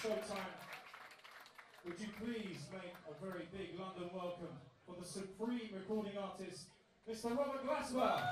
showtime. Would you please make a very big London welcome for the supreme recording artist, Mr. Robert Glasper.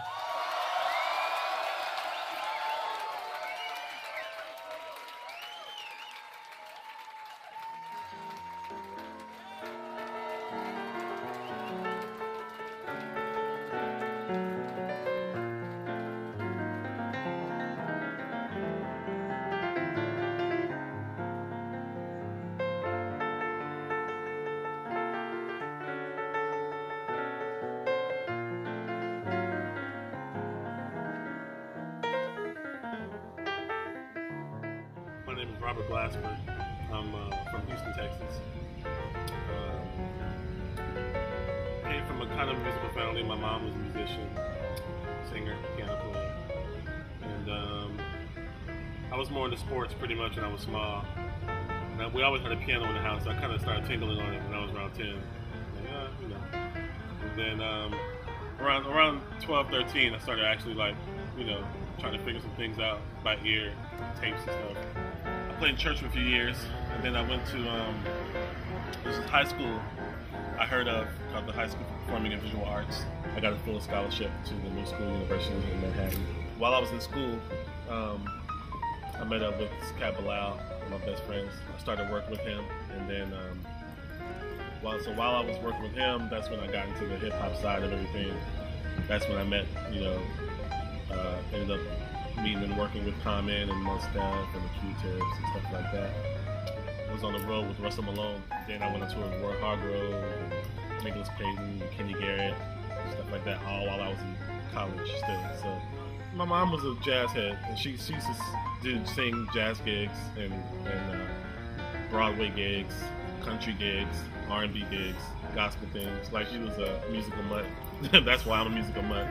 My name is Robert Glasper. I'm from Houston, Texas. Came from a kind of musical family. My mom was a musician, singer, piano player. And I was more into sports pretty much when I was small. And we always had a piano in the house, so I kind of started tingling on it when I was around 10. You know. And then around 12, 13, I started actually trying to figure some things out by ear, tapes and stuff. I played in church for a few years, and then I went to this is high school I heard of called the High School for Performing and Visual Arts. I got a full scholarship to the New School University in Manhattan. While I was in school, I met up with Cat Bilal, my best friends. I started working with him, and then while I was working with him, that's when I got into the hip hop side of everything. That's when I met, ended up meeting and working with Common and Mustaf and the Q-Tips and stuff like that. I was on the road with Russell Malone. Then I went on tour with Roy Hargrove and Nicholas Payton and Kenny Garrett and stuff like that, all while I was in college still. So my mom was a jazz head, and she used to sing jazz gigs and Broadway gigs, country gigs, R&B gigs, gospel things. Like, she was a musical mutt. That's why I'm a musical mutt.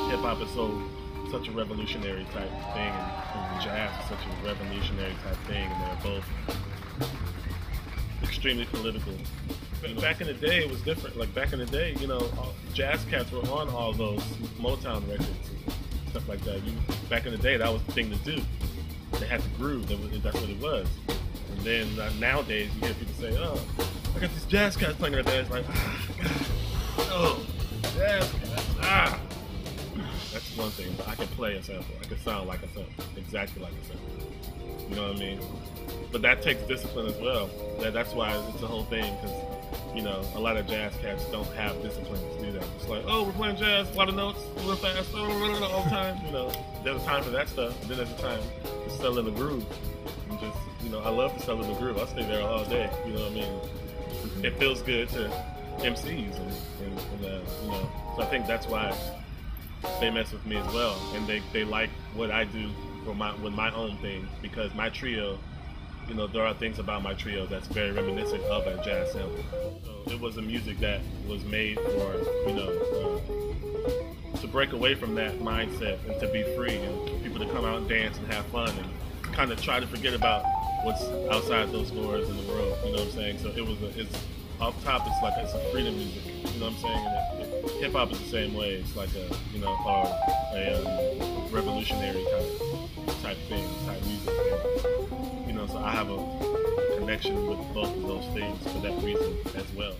Hip-hop is such a revolutionary type thing, and jazz is such a revolutionary type thing, and they're both extremely political. Back in the day, it was different. Like, back in the day, jazz cats were on all those Motown records and stuff like that. Back in the day, that was the thing to do. They had to groove. That's what it was. And then nowadays, you hear people say, "Oh, I got these jazz cats playing their dance." Like, oh, jazz cats, That's one thing, but I can play a sample. I can sound like a sample, exactly like a sample. You know what I mean? But that takes discipline as well. That's why it's a whole thing, because a lot of jazz cats don't have discipline to do that. It's like, oh, we're playing jazz, a lot of notes, real fast, all the time. There's a time for that stuff, and then there's a time to sell in the groove. And just, I love to sell in the groove. I stay there all day. You know what I mean? It feels good to MCs, so I think that's why they mess with me as well, and they like what I do with my own thing, because my trio, there are things about my trio that's very reminiscent of a jazz sample. So it was a music that was made for, to break away from that mindset and to be free, and for people to come out and dance and have fun and kind of try to forget about what's outside those doors in the world. You know what I'm saying? So it's off top. It's a freedom music. You know what I'm saying? And hip hop is the same way. It's like a revolutionary type thing, type music. And, so I have a connection with both of those things for that reason as well.